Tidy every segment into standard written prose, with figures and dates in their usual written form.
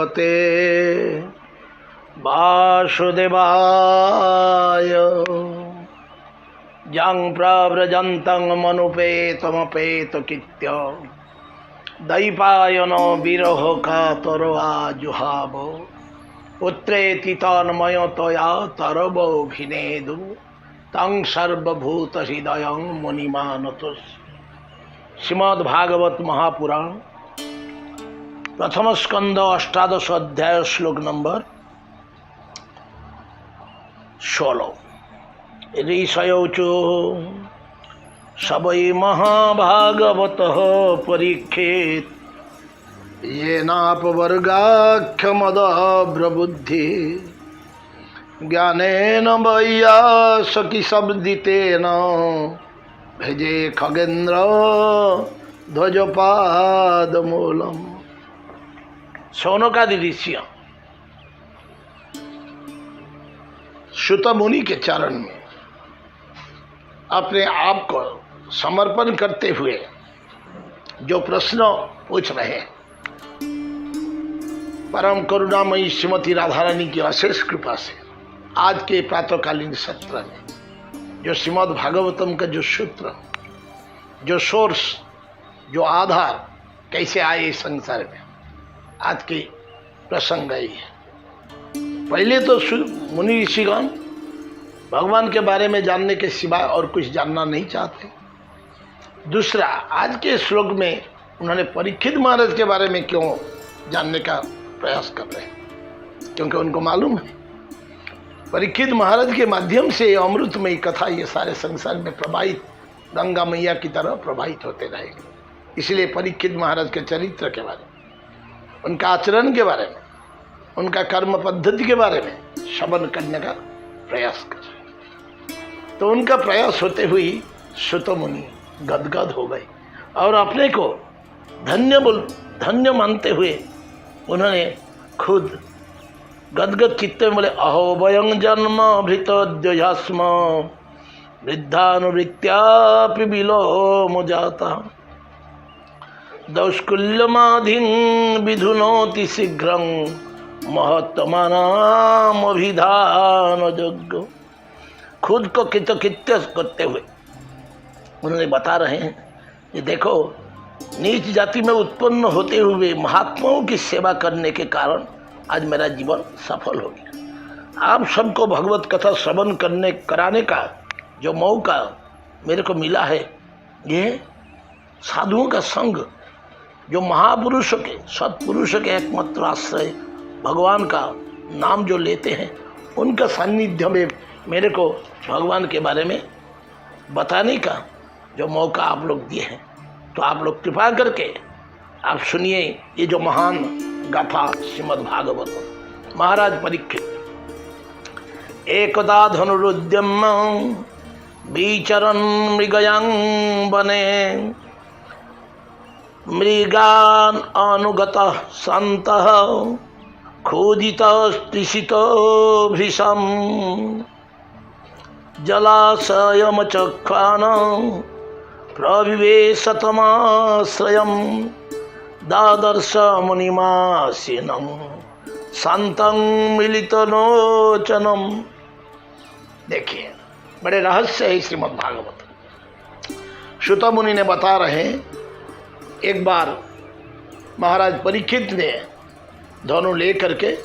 भगवते वासुदेवाय जं प्रव्रजन्तं मनुपेतमपेतकृत्य दैपायनो विरह कातरो आजुहाव पुत्रेति तन्मयतया तरवोऽभिनेदु तं सर्वभूतहृदयं मुनिमानतोऽस्मि। श्रीमद्भागवत महापुराण प्रथम स्कंद अष्टादश अध्याय श्लोक नंबर 16। ऋषयोचो सबई महाभागवतः परीक्षेत येनापवर्गाख्यमदब्रबुद्धि ज्ञानेन वैयासकी शब्दितेन भजे खगेन्द्र ध्वजपादमूलम। शौनकादि ऋषियां सुत मुनि के चरण में अपने आप को समर्पण करते हुए जो प्रश्न पूछ रहे हैं, परम करुणामयी श्रीमती राधा रानी की अशेष कृपा से आज के प्रातःकालीन सत्र में जो श्रीमद् भागवतम का जो सूत्र, जो सोर्स, जो आधार कैसे आए इस संसार में, आज की प्रसंग है। पहले तो मुनि ऋषिगण भगवान के बारे में जानने के सिवाय और कुछ जानना नहीं चाहते। दूसरा, आज के श्लोक में उन्होंने परीक्षित महाराज के बारे में क्यों जानने का प्रयास कर रहे हैं, क्योंकि उनको मालूम है परीक्षित महाराज के माध्यम से अमृतमयी कथा ये सारे संसार में प्रवाहित, गंगा मैया की तरह प्रवाहित होते रहेंगे। इसलिए परीक्षित महाराज के चरित्र के बारे में, उनका आचरण के बारे में, उनका कर्म पद्धति के बारे में श्रवण करने का प्रयास करें। तो उनका प्रयास होते हुए सुत मुनि गदगद हो गए और अपने को धन्य मानते हुए उन्होंने खुद गदगद चित्त में बोले, अहो वयं जन्म भृतोद्यस्म वृद्धानुवृत्त्यापि विलोम जाता दौष्कुल्यमाधिं विधुनोति शीघ्रं महत्तमानामभिधान योग्य। खुद को कृतकृत्य करते हुए उन्होंने बता रहे हैं कि देखो, नीच जाति में उत्पन्न होते हुए महात्माओं की सेवा करने के कारण आज मेरा जीवन सफल हो गया। आप सबको भगवत कथा श्रवण कराने का जो मौका मेरे को मिला है, ये साधुओं का संग, जो महापुरुषों के, सत्पुरुषों के एकमात्र आश्रय भगवान का नाम जो लेते हैं, उनका सान्निध्य में मेरे को भगवान के बारे में बताने का जो मौका आप लोग दिए हैं। तो आप लोग कृपा करके आप सुनिए ये जो महान गाथा श्रीमद् भागवत। महाराज परीक्षित एकदा धनुरुद्यम विचरन् मृगयां वने मृगान् अनुगतः सन्तः खोदितस्तिषितो भृशं जलाशयमचख्वान प्रविवेशतमाश्रयं दादर्श मुनिमासीनं शान्तं मिलितलोचनं। देखिए, बड़े रहस्य है श्रीमद् भागवत। सुत मुनि ने बता रहे हैं, एक बार महाराज परीक्षित ने धनु ले करके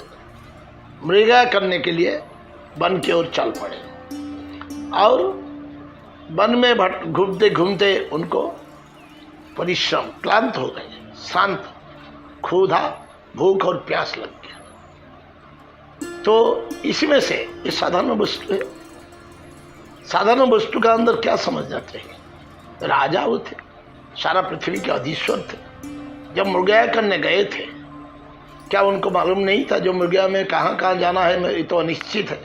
मृगा करने के लिए वन की ओर चल पड़े और वन में घूमते घूमते उनको परिश्रम, क्लांत हो गए, शांत, क्षुधा, भूख और प्यास लग गया। तो इसमें से ये साधारण वस्तु है। साधारण वस्तु का अंदर क्या समझना चाहिए? राजा वो थे, सारा पृथ्वी के अधीश्वर थे। जब मृगया करने गए थे, क्या उनको मालूम नहीं था जो मृगया में कहाँ कहाँ जाना है ये तो अनिश्चित है।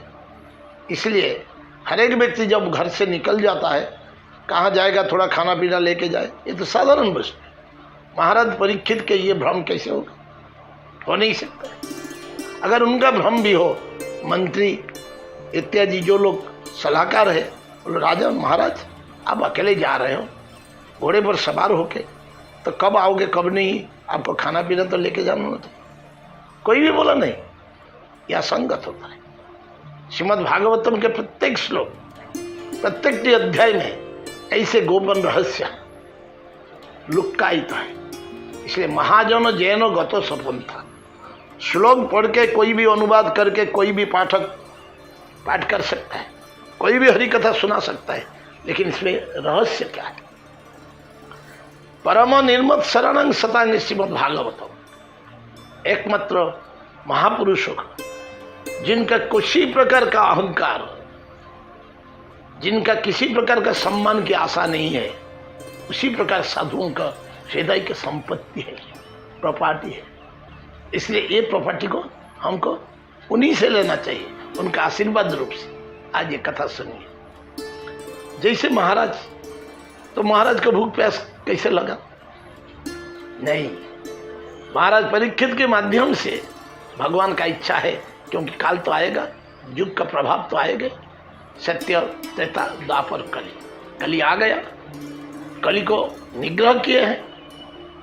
इसलिए हर एक व्यक्ति जब घर से निकल जाता है, कहाँ जाएगा, थोड़ा खाना पीना लेके जाए, ये तो साधारण वस्तु। महाराज परीक्षित के ये भ्रम कैसे होगा? हो नहीं सकता। अगर उनका भ्रम भी हो, मंत्री इत्यादि जो लोग सलाहकार है, बोले राजा महाराज आप अकेले जा रहे हो घोड़े पर सवार होके, तो कब आओगे कब नहीं, आपको खाना पीना तो लेके जाना था। कोई भी बोला नहीं, यह असंगत होता है। श्रीमद् भागवतम के प्रत्येक श्लोक, प्रत्येक अध्याय में ऐसे गोपन रहस्य लुक्कायित है। इसलिए महाजनो जैनो गतो सपंथा, श्लोक पढ़ के कोई भी अनुवाद करके कोई भी पाठक पाठ कर सकता है, कोई भी हरि कथा सुना सकता है, लेकिन इसमें रहस्य क्या है? परम निर्मत शरणं सतांग श्रीमद् भागवतम, एकमात्र महापुरुषों का, जिनका किसी प्रकार का अहंकार, जिनका किसी प्रकार का सम्मान की आशा नहीं है, उसी प्रकार साधुओं का हृदय की संपत्ति है, प्रॉपर्टी है। इसलिए ये प्रॉपर्टी को हमको उन्हीं से लेना चाहिए, उनका आशीर्वाद रूप से। आज ये कथा सुनिए। जैसे महाराज, तो महाराज को भूख प्यास कैसे लगा? नहीं, महाराज परीक्षित के माध्यम से भगवान का इच्छा है, क्योंकि काल तो आएगा, युग का प्रभाव तो आएगा। सत्य, त्रेता, द्वापर, कली, कली आ गया। कली को निग्रह किए हैं।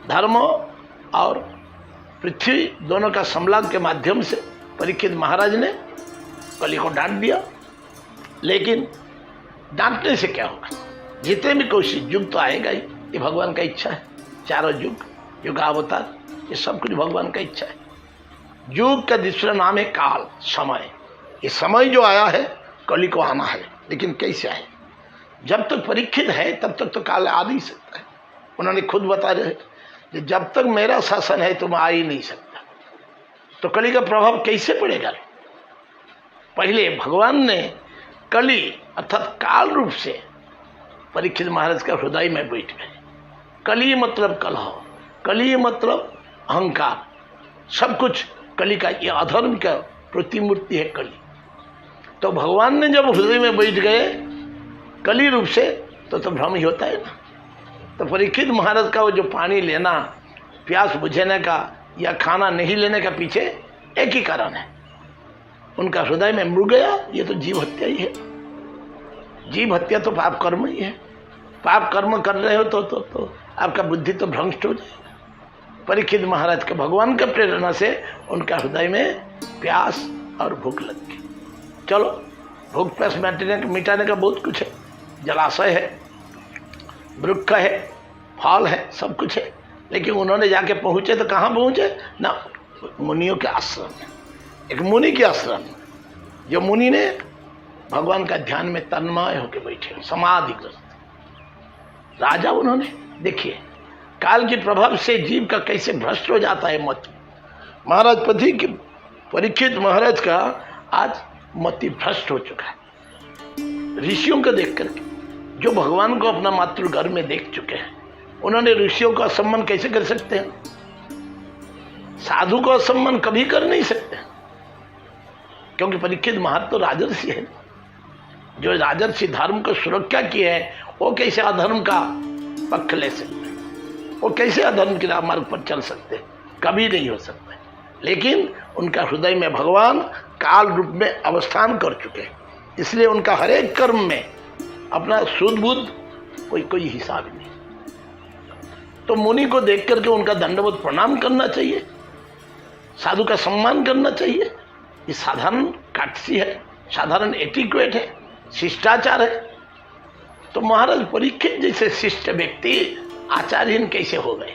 धर्म और पृथ्वी दोनों का संलाप के माध्यम से परीक्षित महाराज ने कली को डांट दिया। लेकिन डांटने से क्या होगा? जितने भी कोशिश, युग तो आएगा ही, ये भगवान का इच्छा है। चारों युग, युगावतार, ये सब कुछ भगवान का इच्छा है। युग का दूसरा नाम है काल, समय। ये समय जो आया है, कली को आना है, लेकिन कैसे आए? जब तक परीक्षित है तब तक तो काल आ नहीं सकता है। उन्होंने खुद बता रहे कि जब तक मेरा शासन है तुम आ ही नहीं सकता। तो कली का प्रभाव कैसे पड़ेगा? पहले भगवान ने कली अर्थात काल रूप से परीक्षित महाराज का हृदय में बैठ गए। कली मतलब कलह, कली मतलब अहंकार, सब कुछ कली का, ये अधर्म का प्रतिमूर्ति है कली। तो भगवान ने जब हृदय में बैठ गए कली रूप से, तो भ्रम ही होता है ना। तो परीक्षित महाराज का वो जो पानी लेना, प्यास बुझाने का या खाना नहीं लेने का पीछे एक ही कारण है, उनका हृदय में मृग गया। ये तो जीव हत्या ही है। जीव हत्या तो पाप कर्म ही है। पाप कर्म कर रहे हो तो आपका बुद्धि तो भ्रष्ट हो जाएगा। परीक्षित महाराज के भगवान का प्रेरणा से उनका हृदय में प्यास और भूख लग गई। चलो, भूख प्यास मिटाने का बहुत कुछ है। जलाशय है, वृक्ष है, फल है, सब कुछ है। लेकिन उन्होंने जाके पहुंचे तो कहाँ पहुंचे ना? मुनियों के आश्रम में। एक मुनि के आश्रम, जो मुनि ने भगवान का ध्यान में तन्मय होकर बैठे, समाधिग्रस्त राजा। उन्होंने देखिए काल के प्रभाव से जीव का कैसे भ्रष्ट हो जाता है मत। महाराज परीक्षित महाराज का आज मति भ्रष्ट हो चुका है। ऋषियों को देख करके, जो भगवान को अपना मातृ घर में देख चुके हैं, उन्होंने ऋषियों का सम्मान कैसे कर सकते हैं? साधु को सम्मान कभी कर नहीं सकते, क्योंकि परीक्षित महाराज तो राजर्षि है। जो राजर्षि धर्म को सुरक्षा किए हैं, वो कैसे अधर्म का पक्ष ले सकते हैं? वो कैसे अधर्म के मार्ग पर चल सकते हैं? कभी नहीं हो सकते। लेकिन उनका हृदय में भगवान काल रूप में अवस्थान कर चुके हैं, इसलिए उनका हर एक कर्म में अपना शुद्ध बुद्ध कोई हिसाब नहीं। तो मुनि को देख करके उनका दंडवत प्रणाम करना चाहिए, साधु का सम्मान करना चाहिए। ये साधारण काटसी है, साधारण एटिक्वेट है, शिष्टाचार है। तो महाराज परीक्षित जैसे शिष्ट व्यक्ति आचार्यहीन कैसे हो गए?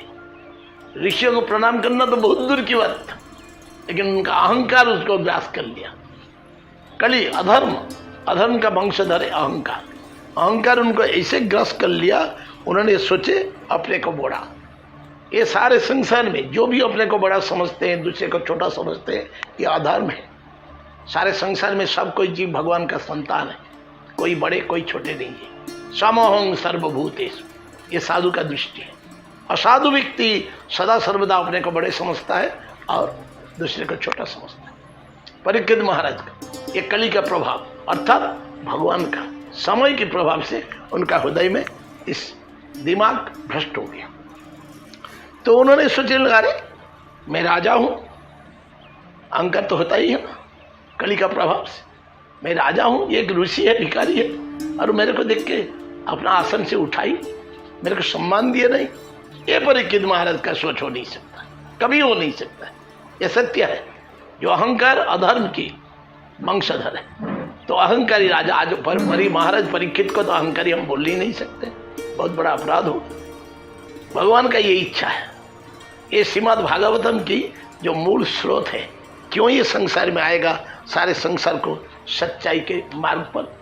ऋषियों को प्रणाम करना तो बहुत दूर की बात था, लेकिन उनका अहंकार उसको ग्रास कर लिया। कली अधर्म का वंशधर है अहंकार। अहंकार उनको ऐसे ग्रस्त कर लिया, उन्होंने सोचे अपने को बड़ा। ये सारे संसार में जो भी अपने को बड़ा समझते हैं, दूसरे को छोटा समझते हैं, ये अधर्म है। सारे संसार में सब कोई जीव भगवान का संतान है, कोई बड़े कोई छोटे नहीं है। समोहं सर्वभूतेषु, ये साधु का दृष्टि है। असाधु व्यक्ति सदा सर्वदा अपने को बड़े समझता है और दूसरे को छोटा समझता है। परीक्षित महाराज का ये कली का प्रभाव अर्थात भगवान का समय के प्रभाव से उनका हृदय में इस दिमाग भ्रष्ट हो गया। तो उन्होंने सोचने लगा, अरे मैं राजा हूं, अहंकार तो होता ही है ना कली का प्रभाव से। मैं राजा हूं, ये एक ऋषि है, भिखारी है, और मेरे को देख के अपना आसन से उठाई, मेरे को सम्मान दिए नहीं। ये परीक्षित महाराज का सोच हो नहीं सकता, कभी हो नहीं सकता। ये सत्य है। जो अहंकार अधर्म की वंशधर है। तो अहंकारी राजा आज महाराज परीक्षित को तो अहंकारी हम बोल ही नहीं सकते, बहुत बड़ा अपराध हो। भगवान का ये इच्छा है। ये श्रीमद् भागवतम की जो मूल स्रोत है, क्यों ये संसार में आएगा, सारे संसार को सच्चाई के मार्ग पर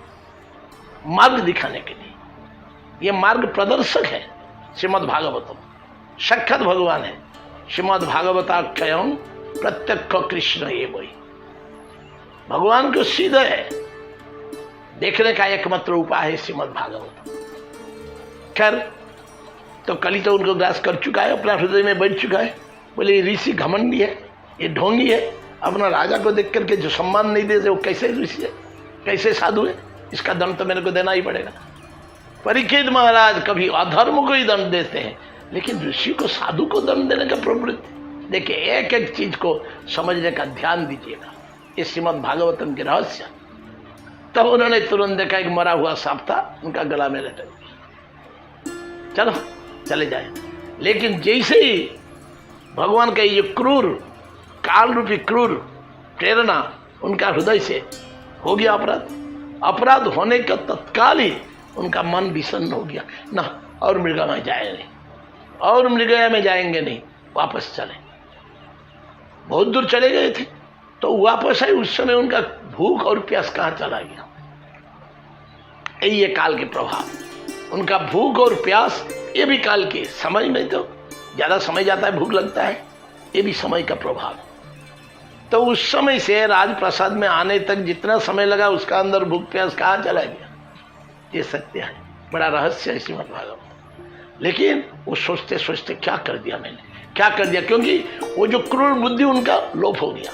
मार्ग दिखाने के लिए। ये मार्ग प्रदर्शक है श्रीमद् भागवतम, साक्षात भगवान है। श्रीमद् भागवताख्यम प्रत्यक्ष कृष्ण ये वही भगवान को सीधा है देखने का एकमात्र उपाय है श्रीमद् भागवतम। खैर, तो कली तो उनको ग्रास कर चुका है, अपना हृदय में बैठ चुका है। बोले ये ऋषि घमंडी है, ये ढोंगी है, अपना राजा को देख करके जो सम्मान नहीं देते वो कैसे ऋषि है, कैसे साधु है, इसका दंड तो मेरे को देना ही पड़ेगा। परीक्षित महाराज कभी अधर्म को ही दंड देते हैं, लेकिन ऋषि को, साधु को दंड देने का प्रवृत्ति। देखिए, एक एक चीज को समझने का ध्यान दीजिएगा, ये श्रीमद् भागवतम के रहस्य। तब उन्होंने तुरंत देखा एक मरा हुआ सांप था, उनका गला में लटक गया। चलो चले जाए। लेकिन जैसे ही भगवान का ये क्रूर, काल रूपी क्रूर प्रेरणा उनका हृदय से हो गया, अपराध होने का तत्काल ही उनका मन विषन्न हो गया। ना और मृगया में जाए नहीं, और मृगया में जाएंगे नहीं, वापस चले। बहुत दूर चले गए थे तो वापस आए, उस समय उनका भूख और प्यास कहाँ चला गया। ये काल के प्रभाव, उनका भूख और प्यास, ये भी काल के, समझ में तो ज्यादा समय जाता है, भूख लगता है, ये भी समय का प्रभाव। तो उस समय से राजप्रसाद में आने तक जितना समय लगा, उसका अंदर भूख प्यास कहाँ चला गया, ये सत्य है। बड़ा रहस्य है श्रीमद् भागवत। लेकिन वो सोचते सोचते क्या कर दिया मैंने, क्या कर दिया, क्योंकि वो जो क्रूर बुद्धि उनका लोप हो गया।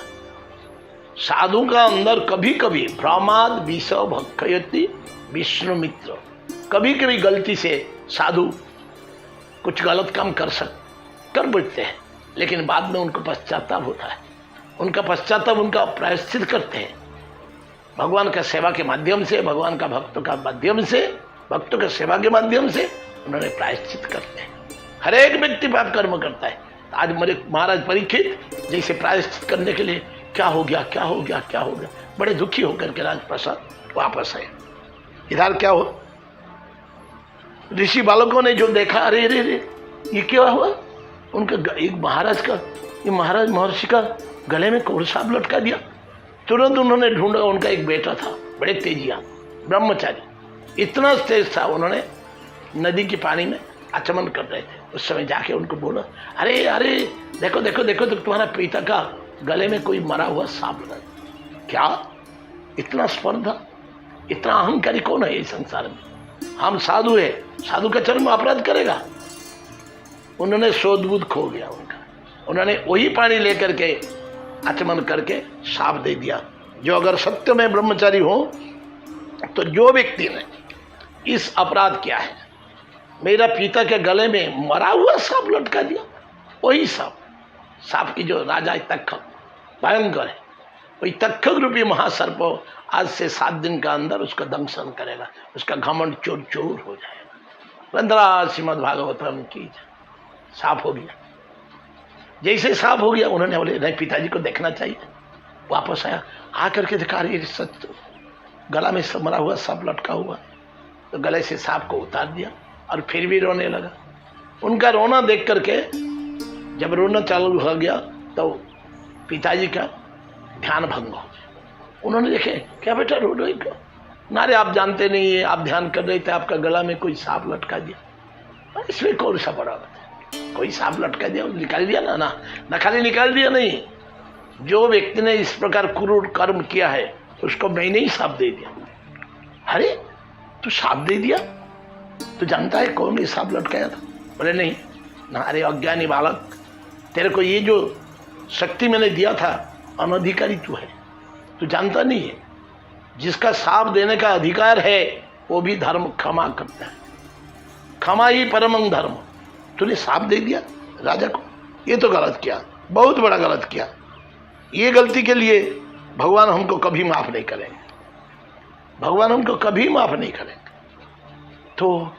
साधु का अंदर कभी कभी प्रमाद विष भक्षयति विष्णु मित्र, कभी कभी गलती से साधु कुछ गलत काम कर बैठते हैं, लेकिन बाद में उनको पश्चाताप होता है। उनका पश्चाताप, उनका प्रायश्चित करते हैं भगवान का सेवा के माध्यम से, भगवान का भक्तों का माध्यम से, भक्तों का सेवा के माध्यम से उन्होंने प्रायश्चित करते हैं। हर एक व्यक्ति पाप कर्म करता है। आज मेरे महाराज परीक्षित जैसे प्रायश्चित करने के लिए क्या हो गया, क्या हो गया, क्या हो गया, बड़े दुखी होकर के राजप्रसाद वापस आए। इधर क्या हो, ऋषि बालकों ने जो देखा, अरे अरे अरे ये क्या हुआ, उनका एक महाराज का, ये महाराज महर्षि का गले में कौड़ सांप लटका दिया। तुरंत उन्होंने ढूंढा, उनका एक बेटा था, बड़े तेजिया ब्रह्मचारी, इतना तेज था, उन्होंने नदी के पानी में आचमन कर रहे थे। उस समय जाके उनको बोला, अरे अरे देखो देखो देखो, तो तुम्हारा पिता का गले में कोई मरा हुआ सांप लगा। क्या इतना स्पर्धा, इतना अहंकारी कौन है इस संसार में? हम साधु है, साधु का चरम अपराध करेगा। उन्होंने शोधबुद्ध खो गया उनका, उन्होंने वही पानी लेकर के आचमन करके साफ दे दिया। जो अगर सत्य में ब्रह्मचारी हो, तो जो व्यक्ति ने इस अपराध किया है, मेरा पिता के गले में मरा हुआ सांप लटका दिया, वही सांप की जो राजा तक्षक भयंकर है, वही तक्षक रूपी महासर्प आज से 7 दिन का अंदर उसका दंशन करेगा, उसका घमंड चूर चूर हो जाएगा। 15 श्रीमद् भागवतम की साफ हो गया। जैसे साफ हो गया, उन्होंने बोले नहीं, पिताजी को देखना चाहिए। वापस आया, आकर के देखा ये सच, गला में मरा हुआ सांप लटका हुआ। तो गले से सांप को उतार दिया और फिर भी रोने लगा। उनका रोना देख करके जब रोना चालू हो गया, तो पिताजी का ध्यान भंग हो गया। उन्होंने देखे, क्या बेटा रो रहे क्यों? ना रे, आप जानते नहीं है, आप ध्यान कर रहे थे, आपका गला में कोई सांप लटका दिया। इसमें कौन सा बड़ा बात है, कोई सांप लटका दिया, निकाल दिया ना। ना खाली निकाल दिया नहीं, जो व्यक्ति ने इस प्रकार क्रूर कर्म किया है, उसको मैंने ही सांप दे दिया। अरे तू सांप दे दिया, तू जानता है कौन ये सांप लटकाया था? बोले नहीं ना। अरे अज्ञानी बालक, तेरे को ये जो शक्ति मैंने दिया था, अनधिकारी तू है, तू जानता नहीं है। जिसका सांप देने का अधिकार है, वो भी धर्म क्षमा करता है। क्षमा ही परम धर्म। तूने सांप दे दिया राजा को, ये तो गलत किया, बहुत बड़ा गलत किया। ये गलती के लिए भगवान हमको कभी माफ नहीं करेंगे, भगवान हमको कभी माफ नहीं करेंगे। तो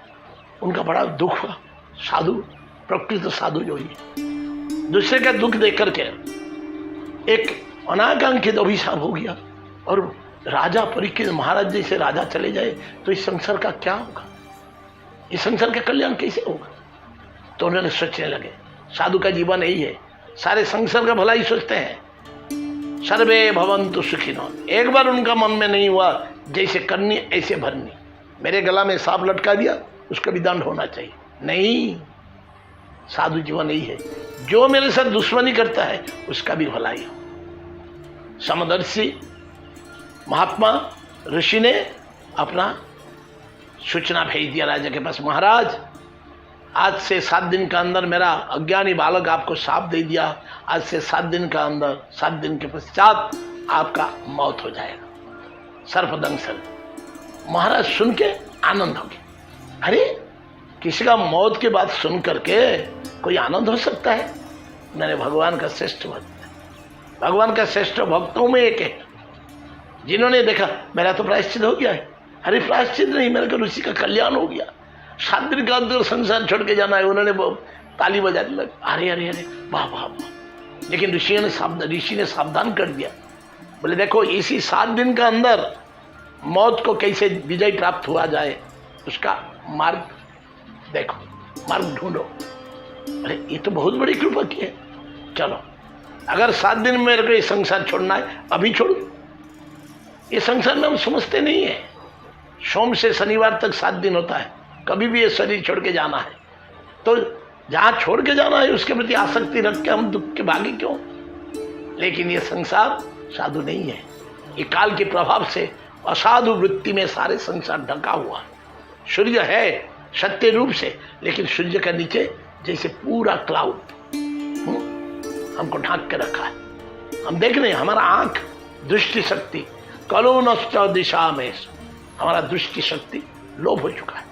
उनका बड़ा दुख हुआ। साधु, प्रकृत साधु जो ही दूसरे का दुख देख करके एक अनाकांक्षित अभिशाप हो गया और राजा परीक्षित महाराज जैसे राजा चले जाए तो इस संसार का क्या होगा, इस संसार का कल्याण कैसे होगा। तो उन्होंने सोचने लगे साधु का जीवन यही है, सारे संसार का भला ही सोचते हैं। सर्वे भवन्तु सुखिनो। एक बार उनका मन में नहीं हुआ जैसे करनी ऐसे भरनी, मेरे गला में सांप लटका दिया उसका भी दंड होना चाहिए, नहीं। साधु जीवन यही है, जो मेरे साथ दुश्मनी करता है उसका भी भलाई हो। समदर्शी महात्मा ऋषि ने अपना सूचना भेज दिया राजा के पास, महाराज आज से 7 दिन का अंदर मेरा अज्ञानी बालक आपको शाप दे दिया, आज से 7 दिन का अंदर 7 दिन के पश्चात आपका मौत हो जाएगा, सर्पदंशन। महाराज सुन के आनंद हो गया, अरे किसी का मौत की बात सुन करके कोई आनंद हो सकता है। मैंने भगवान का श्रेष्ठ भक्त, भगवान का श्रेष्ठ भक्तों में एक है जिन्होंने देखा मेरा तो प्रायश्चित हो गया है। अरे प्रायश्चित नहीं, मेरे को ऋषि का कल्याण हो गया, 7 दिन का अंदर संसार छोड़ के जाना है। उन्होंने ताली बजाने लगे, अरे अरे अरे वाह वाह वाह। लेकिन ऋषि ने सावधान कर दिया, बोले देखो इसी 7 दिन का अंदर मौत को कैसे विजय प्राप्त हुआ जाए उसका मार्ग देखो, मार्ग ढूंढो। अरे ये तो बहुत बड़ी कृपा की है, चलो अगर 7 दिन में मेरे को ये संसार छोड़ना है अभी छोड़ो। ये संसार में हम समझते नहीं है, सोम से शनिवार तक 7 दिन होता है, कभी भी ये शरीर छोड़ के जाना है, तो जहाँ छोड़ के जाना है उसके प्रति आसक्ति रख के हम दुख के भागे क्यों। लेकिन ये संसार साधु नहीं है, ये काल के प्रभाव से असाधु वृत्ति में सारे संसार ढका हुआ है। सूर्य है सत्य रूप से, लेकिन सूर्य के नीचे जैसे पूरा क्लाउड हमको ढांक के रखा है, हम देख रहे हैं। हमारा आंख दृष्टि शक्ति कलो नष्ट दिशा में, हमारा दृष्टि शक्ति लोप हो चुका है,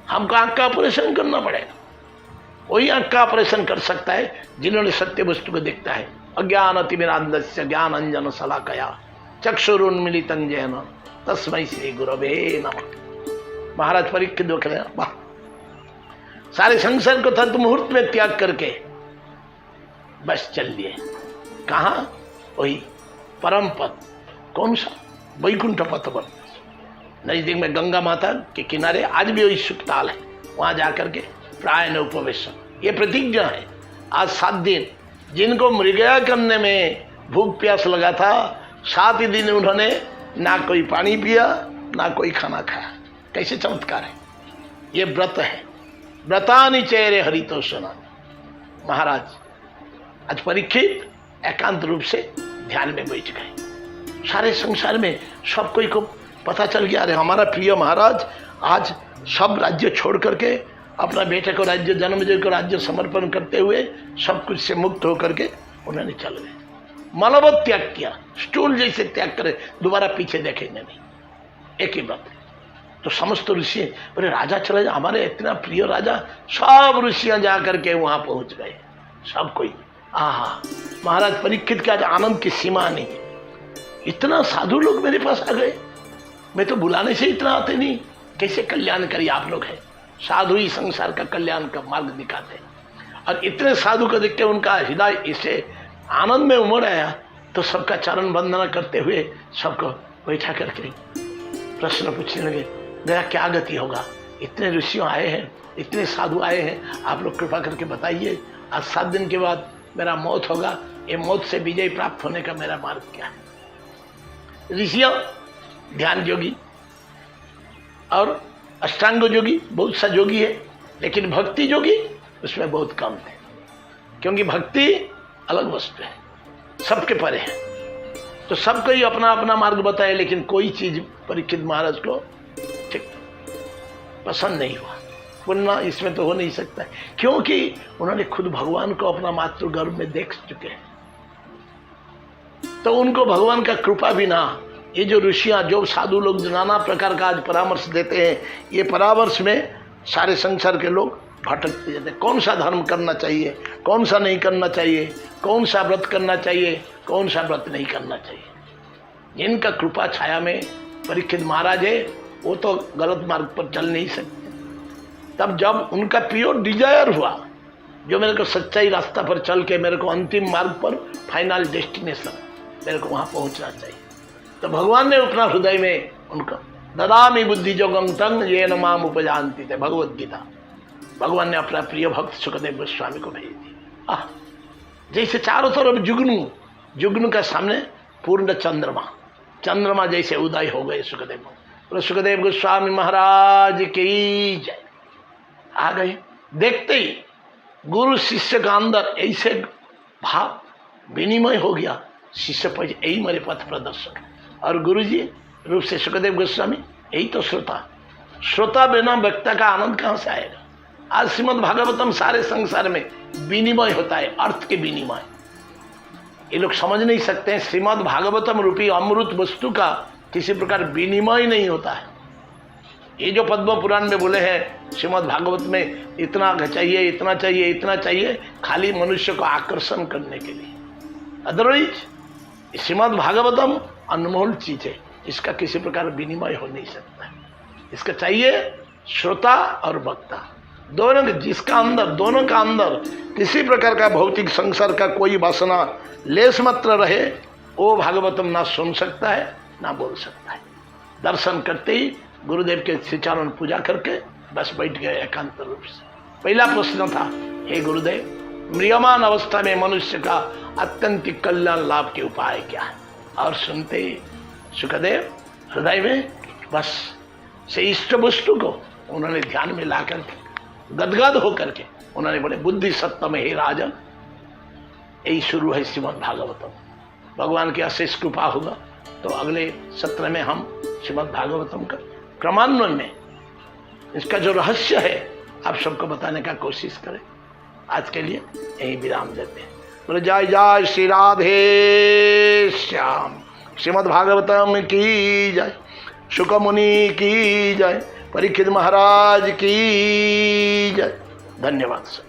हमको आंख का ऑपरेशन करना पड़ेगा। वही आंख का ऑपरेशन कर सकता है जिन्होंने सत्य वस्तु को देखता है। अज्ञान अतिमिरांधस्य ज्ञान अंजन शलाकया चक्षुरुन्मीलितं येन तस्मै श्री गुरवे नमः। महाराज परीक्षित देख रहे हैं, वाह, सारे संसार को तत्व मुहूर्त में त्याग करके बस चल दिए कहाँ, वही परम पद। कौन सा? वैकुंठ पथ पर नजदीक में गंगा माता के किनारे आज भी वही सुखताल है, वहां जाकर के प्रायण उपवेशन, ये प्रतिज्ञा है। आज 7 दिन जिनको मृगया करने में भूख प्यास लगा था, 7 ही दिन उन्होंने ना कोई पानी पिया ना कोई खाना खाया। कैसे चमत्कार है, ये व्रत है। व्रतानि चेरे हरितोषणा। महाराज आज परीक्षित एकांत रूप से ध्यान में बैठ गए। सारे संसार में सब कोई को पता चल गया, अरे हमारा प्रिय महाराज आज सब राज्य छोड़ करके अपना बेटे को राज्य, जन्मजय को राज्य समर्पण करते हुए सब कुछ से मुक्त होकर के उन्होंने चल गए, मलबत त्याग किया, स्टूल जैसे त्याग करे, दोबारा पीछे देखेंगे नहीं, एक ही बात। तो समस्त ऋषि, अरे राजा चले जा, हमारे इतना प्रिय राजा, सब ऋषियां जा करके वहां पहुंच गए, सब कोई। आहा, महाराज परीक्षित के आज आनंद की सीमा नहीं, इतना साधु लोग मेरे पास आ गए, मैं तो बुलाने से इतना आते नहीं, कैसे कल्याणकारी आप लोग हैं। साधु ही संसार का कल्याण का मार्ग दिखाते हैं, और इतने साधु को देख के उनका हृदय इसे आनंद में उमड़ आया, तो सबका चरण वंदना करते हुए सबको बैठा करके प्रश्न पूछने लगे, मेरा क्या गति होगा, इतने ऋषियों आए हैं, इतने साधु आए हैं, आप लोग कृपा करके बताइए, आज 7 दिन के बाद मेरा मौत होगा, ये मौत से विजय प्राप्त होने का मेरा मार्ग क्या है। ऋषियों ध्यान योगी और अष्टांग योगी, बहुत सा योगी है, लेकिन भक्ति योगी उसमें बहुत कम थे, क्योंकि भक्ति अलग वस्तु है, सबके परे है। तो सबको ही अपना अपना मार्ग बताए, लेकिन कोई चीज परीक्षित महाराज को ठीक पसंद नहीं हुआ, बोलना इसमें तो हो नहीं सकता है, क्योंकि उन्होंने खुद भगवान को अपना मातृगर्भ में देख चुके हैं। तो उनको भगवान का कृपा भी ना, ये जो ऋषियां, जो साधु लोग जो नाना प्रकार का आज परामर्श देते हैं, ये परामर्श में सारे संसार के लोग भटकते जाते हैं। कौन सा धर्म करना चाहिए, कौन सा नहीं करना चाहिए, कौन सा व्रत करना चाहिए, कौन सा व्रत नहीं करना चाहिए। जिनका कृपा छाया में परीक्षित महाराज है, वो तो गलत मार्ग पर चल नहीं सकते। तब जब उनका प्योर डिजायर हुआ, जो मेरे को सच्चाई रास्ता पर चल के मेरे को अंतिम मार्ग पर, फाइनल डेस्टिनेशन, मेरे को वहाँ पहुँचना चाहिए। तो भगवान ने अपना हृदय में उनका ददामी बुद्धि जोगम तंग ये न माम उपजानती थे, भगवद गीता। भगवान ने अपना प्रिय भक्त सुखदेव गोस्वामी को भेज दिया। जैसे चारों तरफ जुगनू का सामने पूर्ण चंद्रमा जैसे उदय हो गए सुखदेव गोस्वामी महाराज की जय। आ गए, देखते ही गुरु शिष्य का अंदर ऐसे भाव विनिमय हो गया। शिष्य पर यही मेरे पथ प्रदर्शक और गुरु जी रूप से सुखदेव गोस्वामी यही तो श्रोता बिना वक्ता का आनंद कहाँ से आएगा। आज श्रीमद् भागवतम सारे संसार में विनिमय होता है, अर्थ के विनिमय। ये लोग समझ नहीं सकते हैं, श्रीमद् भागवतम रूपी अमृत वस्तु का किसी प्रकार विनिमय नहीं होता है। ये जो पद्म पुराण में बोले हैं श्रीमद् भागवत में इतना चाहिए, इतना चाहिए, इतना चाहिए, खाली मनुष्य को आकर्षण करने के लिए। अदरवाइज श्रीमद् भागवतम अनमोल चीज है, इसका किसी प्रकार विनिमय हो नहीं सकता। इसका चाहिए श्रोता और वक्ता दोनों, दोनों का अंदर किसी प्रकार का भौतिक संसार का कोई वासना लेस मात्र रहे, वो भागवतम ना सुन सकता है ना बोल सकता है। दर्शन करते ही गुरुदेव के श्रीचरण पूजा करके बस बैठ गए एकांत रूप से। पहला प्रश्न था, हे गुरुदेव, म्रियमान अवस्था में मनुष्य का अत्यंत कल्याण लाभ के उपाय क्या है? और सुनते ही सुखदेव हृदय में बस से इष्ट वस्तु को उन्होंने ध्यान में ला करके गदगद होकर के उन्होंने बोले, बुद्धि सत्तम हे राजन। यही शुरू है श्रीमद् भागवतम। भगवान की अशेष कृपा होगा तो अगले सत्र में हम श्रीमद् भागवतम का क्रमान्वयन में इसका जो रहस्य है आप सबको बताने का कोशिश करें। आज के लिए यही विराम देते हैं। बोले जय जय श्री राधे श्याम। श्रीमद् भागवतम की जय, शुक मुनि की जय, परीक्षित महाराज की जय। धन्यवाद सर।